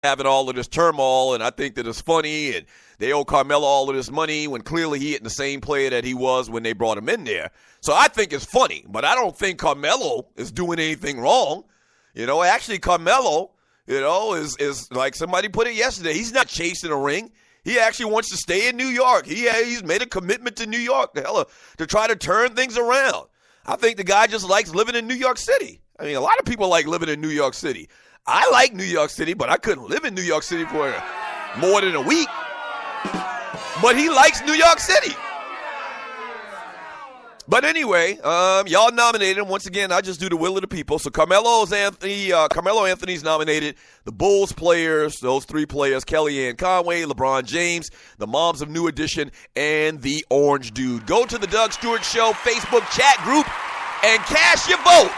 having all of this turmoil, and I think that it's funny, and they owe Carmelo all of this money when clearly he isn't the same player that he was when they brought him in there. So I think it's funny, but I don't think Carmelo is doing anything wrong. Actually, Carmelo, is like somebody put it yesterday, he's not chasing a ring. He actually wants to stay in New York. He's made a commitment to New York to try to turn things around. I think the guy just likes living in New York City. I mean, a lot of people like living in New York City. I like New York City, but I couldn't live in New York City for more than a week. But he likes New York City. But anyway, y'all nominated him. Once again, I just do the will of the people. So Carmelo Anthony's nominated. The Bulls players, those three players, Kellyanne Conway, LeBron James, the moms of New Edition, and the Orange Dude. Go to the Doug Stewart Show Facebook chat group and cast your vote.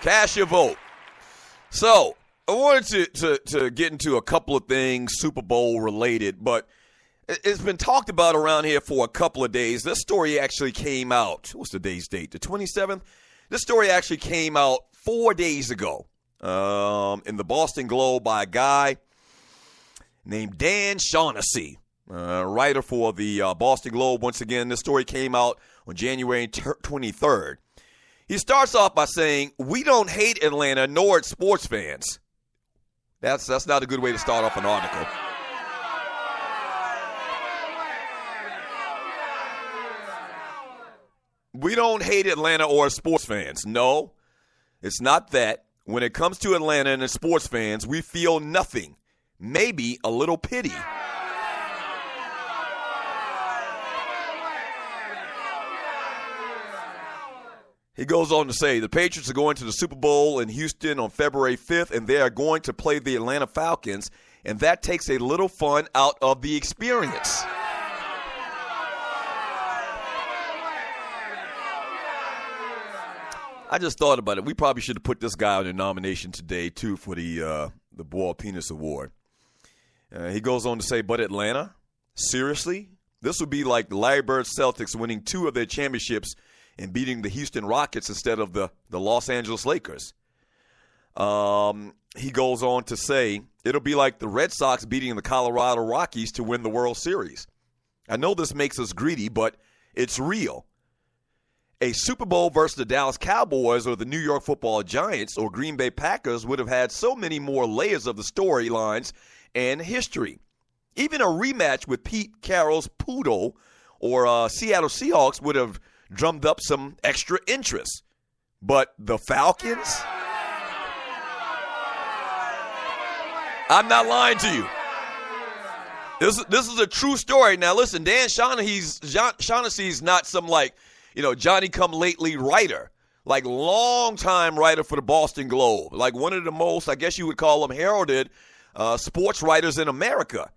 Cast your vote. So, I wanted to get into a couple of things Super Bowl related, but it's been talked about around here for a couple of days. This story actually came out. What's today's date? The 27th? This story actually came out 4 days ago in the Boston Globe by a guy named Dan Shaughnessy, writer for the Boston Globe. Once again, this story came out on January 23rd. He starts off by saying, "We don't hate Atlanta nor its sports fans." That's not a good way to start off an article. We don't hate Atlanta or its sports fans. No, it's not that. When it comes to Atlanta and its sports fans, we feel nothing, maybe a little pity. He goes on to say, the Patriots are going to the Super Bowl in Houston on February 5th, and they are going to play the Atlanta Falcons, and that takes a little fun out of the experience. I just thought about it. We probably should have put this guy on the nomination today, too, for the Bald Penis Award. He goes on to say, but Atlanta? Seriously? This would be like the Larry Bird Celtics winning 2 of their championships and beating the Houston Rockets instead of the Los Angeles Lakers. He goes on to say, it'll be like the Red Sox beating the Colorado Rockies to win the World Series. I know this makes us greedy, but it's real. A Super Bowl versus the Dallas Cowboys or the New York Football Giants or Green Bay Packers would have had so many more layers of the storylines and history. Even a rematch with Pete Carroll's Poodle or Seattle Seahawks would have drummed up some extra interest. But the Falcons? I'm not lying to you. This is a true story. Now listen, Dan Shaughnessy's not some Johnny-come-lately writer. Like long-time writer for the Boston Globe. Like one of the most, I guess you would call them, heralded sports writers in America.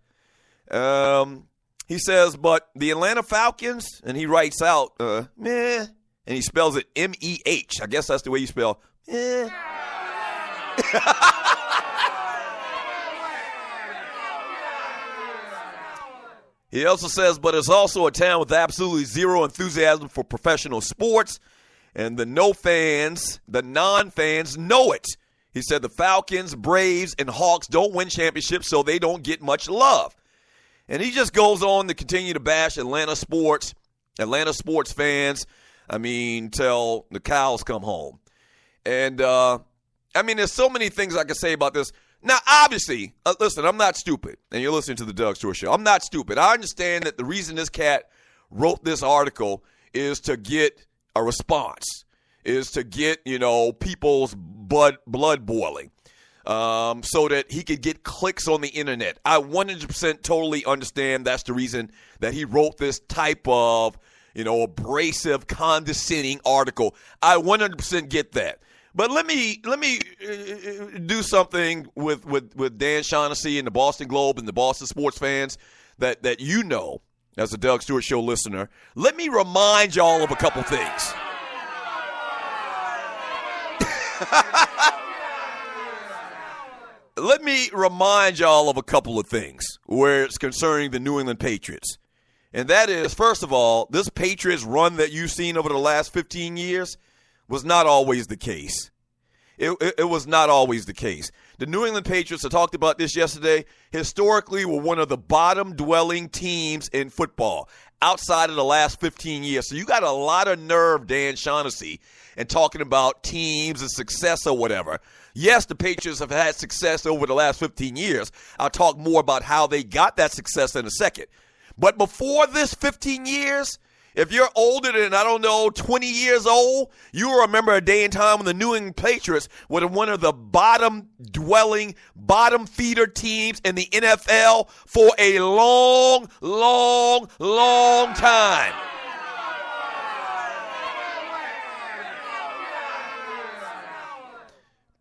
He says, but the Atlanta Falcons, and he writes out, meh, and he spells it M-E-H. I guess that's the way you spell, eh. He also says, but it's also a town with absolutely zero enthusiasm for professional sports, and the non-fans know it. He said the Falcons, Braves, and Hawks don't win championships, so they don't get much love. And he just goes on to continue to bash Atlanta sports fans, till the cows come home. And, there's so many things I can say about this. Now, obviously, listen, I'm not stupid, and you're listening to the Doug Stewart Show. I'm not stupid. I understand that the reason this cat wrote this article is to get a response, is to get, people's blood boiling. So that he could get clicks on the internet. I 100% totally understand that's the reason that he wrote this type of, abrasive, condescending article. I 100% get that. But let me do something with Dan Shaughnessy and the Boston Globe and the Boston sports fans that as a Doug Stewart Show listener. Let me remind y'all of a couple things. Let me remind y'all of a couple of things where it's concerning the New England Patriots. And that is, first of all, this Patriots run that you've seen over the last 15 years, was not always the case. It was not always the case. The New England Patriots, I talked about this yesterday, historically were one of the bottom-dwelling teams in football outside of the last 15 years. So you got a lot of nerve, Dan Shaughnessy, and talking about teams and success or whatever. Yes, the Patriots have had success over the last 15 years. I'll talk more about how they got that success in a second. But before this 15 years, if you're older than, 20 years old, you remember a day and time when the New England Patriots were one of the bottom-dwelling, bottom-feeder teams in the NFL for a long, long, long time.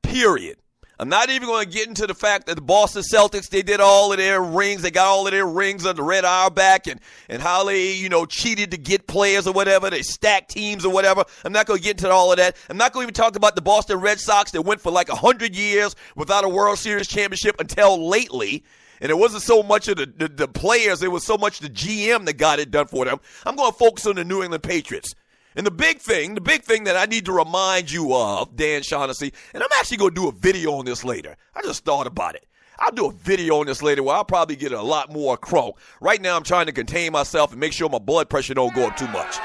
Period. I'm not even going to get into the fact that the Boston Celtics, they did all of their rings. They got all of their rings under Red Auerbach and how they, cheated to get players or whatever. They stacked teams or whatever. I'm not going to get into all of that. I'm not going to even talk about the Boston Red Sox that went for like 100 years without a World Series championship until lately. And it wasn't so much of the players. It was so much the GM that got it done for them. I'm going to focus on the New England Patriots. And the big thing that I need to remind you of, Dan Shaughnessy, and I'm actually going to do a video on this later. I just thought about it. I'll do a video on this later where I'll probably get a lot more crunk. Right now I'm trying to contain myself and make sure my blood pressure don't go up too much.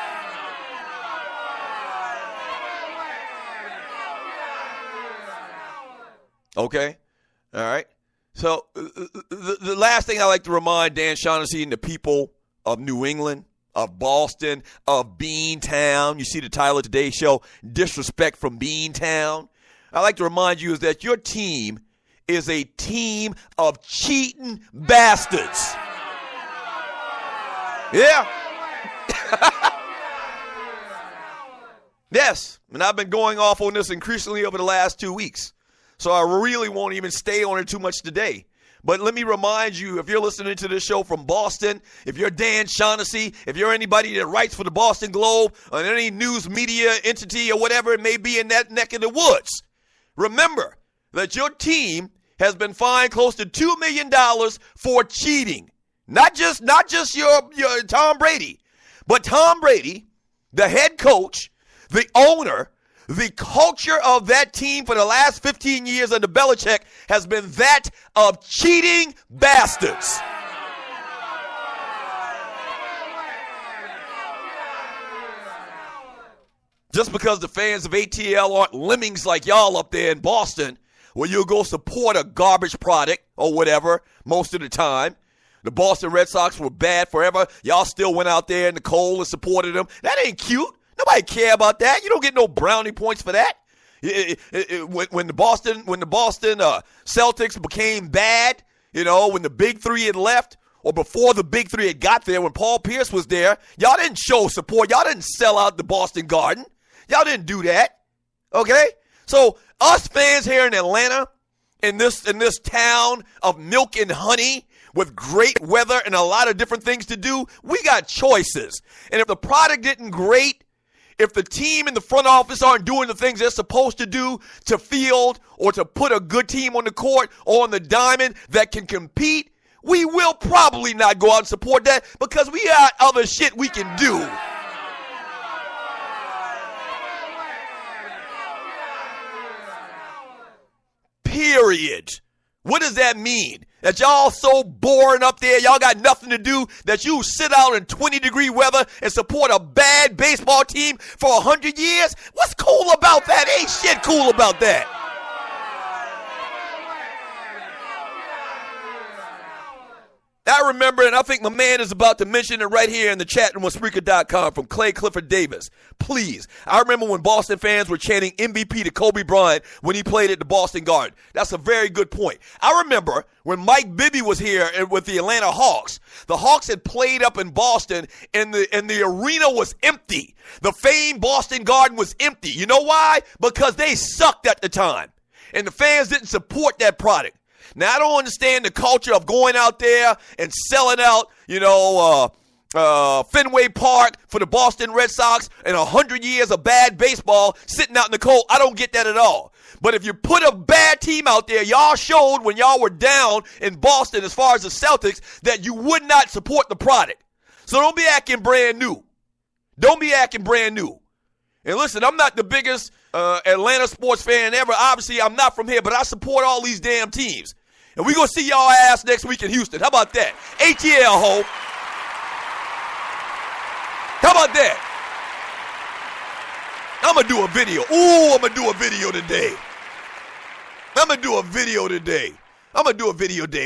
Okay? All right? So the last thing I like to remind Dan Shaughnessy and the people of New England, of Boston, of Beantown. You see the title of today's show, Disrespect from Beantown. I like to remind you is that your team is a team of cheating bastards. Yeah. Yes, and I've been going off on this increasingly over the last 2 weeks. So I really won't even stay on it too much today. But let me remind you, if you're listening to this show from Boston, if you're Dan Shaughnessy, if you're anybody that writes for the Boston Globe or any news media entity or whatever it may be in that neck of the woods, remember that your team has been fined close to $2 million for cheating. Not just your Tom Brady, but Tom Brady, the head coach, the owner, the culture of that team for the last 15 years under Belichick has been that of cheating bastards. Just because the fans of ATL aren't lemmings like y'all up there in Boston, where you'll go support a garbage product or whatever most of the time. The Boston Red Sox were bad forever. Y'all still went out there in the cold and supported them. That ain't cute. Nobody care about that. You don't get no brownie points for that. When the Boston Celtics became bad, when the Big Three had left, or before the Big Three had got there, when Paul Pierce was there, y'all didn't show support. Y'all didn't sell out the Boston Garden. Y'all didn't do that. Okay? So us fans here in Atlanta, in this town of milk and honey, with great weather and a lot of different things to do, we got choices. And if the product isn't great, if the team in the front office aren't doing the things they're supposed to do to field or to put a good team on the court or on the diamond that can compete, we will probably not go out and support that because we got other shit we can do. Period. What does that mean? That y'all so boring up there, y'all got nothing to do, that you sit out in 20-degree weather and support a bad baseball team for 100 years? What's cool about that? Ain't shit cool about that. I remember, and I think my man is about to mention it right here in the chat room on Spreaker.com from Clay Clifford Davis. Please. I remember when Boston fans were chanting MVP to Kobe Bryant when he played at the Boston Garden. That's a very good point. I remember when Mike Bibby was here with the Atlanta Hawks. The Hawks had played up in Boston, and the arena was empty. The famed Boston Garden was empty. You know why? Because they sucked at the time, and the fans didn't support that product. Now, I don't understand the culture of going out there and selling out, Fenway Park for the Boston Red Sox and 100 years of bad baseball sitting out in the cold. I don't get that at all. But if you put a bad team out there, y'all showed when y'all were down in Boston as far as the Celtics that you would not support the product. So don't be acting brand new. Don't be acting brand new. And listen, I'm not the biggest Atlanta sports fan ever. Obviously, I'm not from here, but I support all these damn teams. And we're going to see y'all ass next week in Houston. How about that? ATL, ho. How about that? I'm going to do a video. Ooh, I'm going to do a video today. I'm going to do a video today.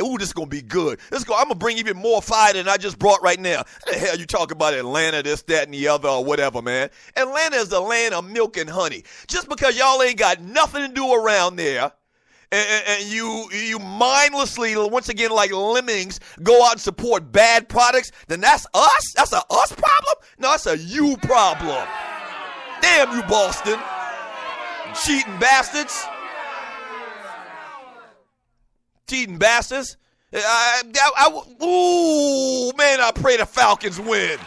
Ooh, this is going to be good. I'm going to bring even more fire than I just brought right now. What the hell you talk about Atlanta, this, that, and the other, or whatever, man? Atlanta is the land of milk and honey. Just because y'all ain't got nothing to do around there, and you mindlessly, once again, like lemmings, go out and support bad products, then that's us? That's a us problem? No, that's a you problem. Damn you, Boston. Cheating bastards. Cheating bastards. Ooh, man, I pray the Falcons win.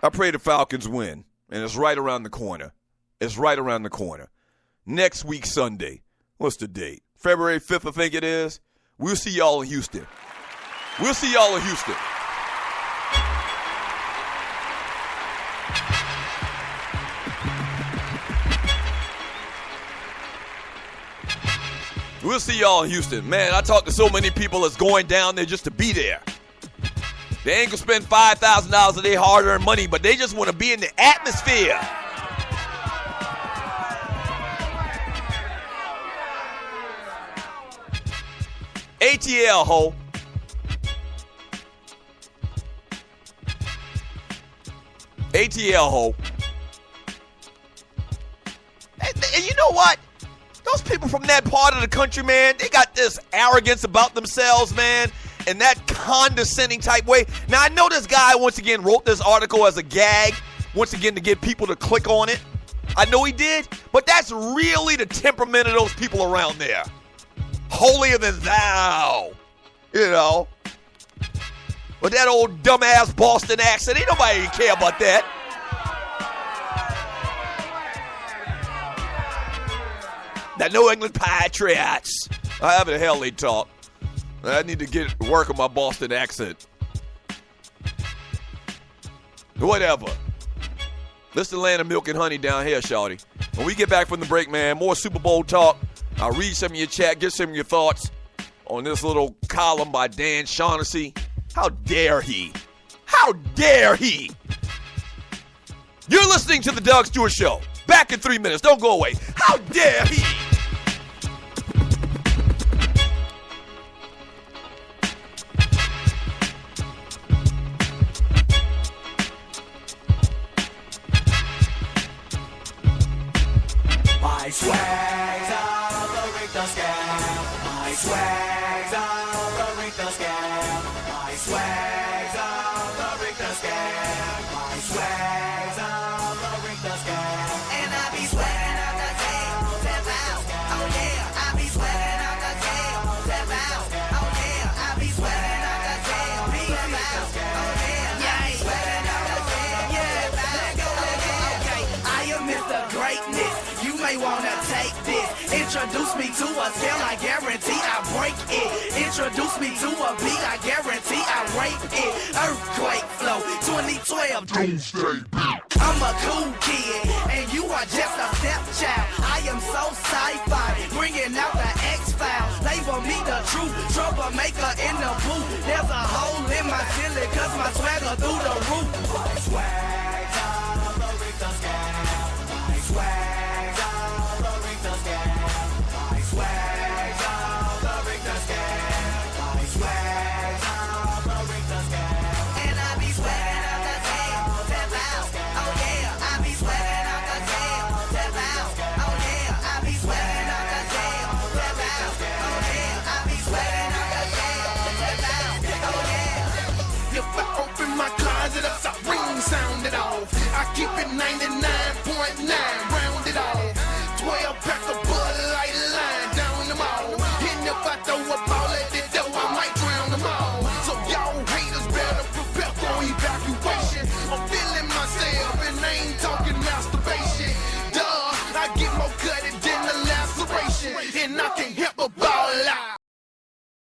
I pray the Falcons win, and it's right around the corner. Next week, Sunday. What's the date? February 5th, I think it is. We'll see y'all in Houston. We'll see y'all in Houston. Man, I talked to so many people that's going down there just to be there. They ain't gonna spend $5,000 of their hard-earned money, but they just want to be in the atmosphere. ATL, ho. ATL, ho. And you know what? Those people from that part of the country, man, they got this arrogance about themselves, man, in that condescending type way. Now, I know this guy, once again, wrote this article as a gag, once again, to get people to click on it. I know he did, but that's really the temperament of those people around there. Holier than thou, you know. With that old dumbass Boston accent, ain't nobody care about that. The New England Patriots. However the hell they talk. I need to get work on my Boston accent. Whatever. This is the land of milk and honey down here, shawty. When we get back from the break, man, more Super Bowl talk. I'll read some of your chat, get some of your thoughts on this little column by Dan Shaughnessy. How dare he? How dare he? You're listening to the Doug Stewart Show. Back in 3 minutes. Don't go away. How dare he? My swag's on the Richter scale. My swag's on the Richter scale. My swag's on the Richter scale. My swag's on the Richter scale. And I be sweating out the tail, step out. Oh yeah, I be sweating out the tail, step out. Oh yeah, I be sweating out the tail, step out. Oh yeah, I be sweating out the tail, step out. Let go, okay, I am Mr. Greatness. You may wanna take this. Introduce me to a scale, I guarantee I break it. Introduce me to a beat, I guarantee I rape it. Earthquake flow, 2012 doomsday beat. I'm a cool kid, and you are just a stepchild. I am so sci-fi, bringing out the X-Files. Label me the true troublemaker in the booth. There's a hole in my ceiling, cause my swagger through the roof. My swag's on the Richter scale. My swag's on the Richter scale. My swag's on the Richter scale. My swag's on the Richter scale. And I be sweating out the tail, step out. Oh yeah, I be sweating out the tail, step out. Oh yeah, I be sweating out the tail, step out. Oh yeah, I be sweating out the tail, step out. Oh yeah. If I open my closet up, so ring sounded off. I keep it 99.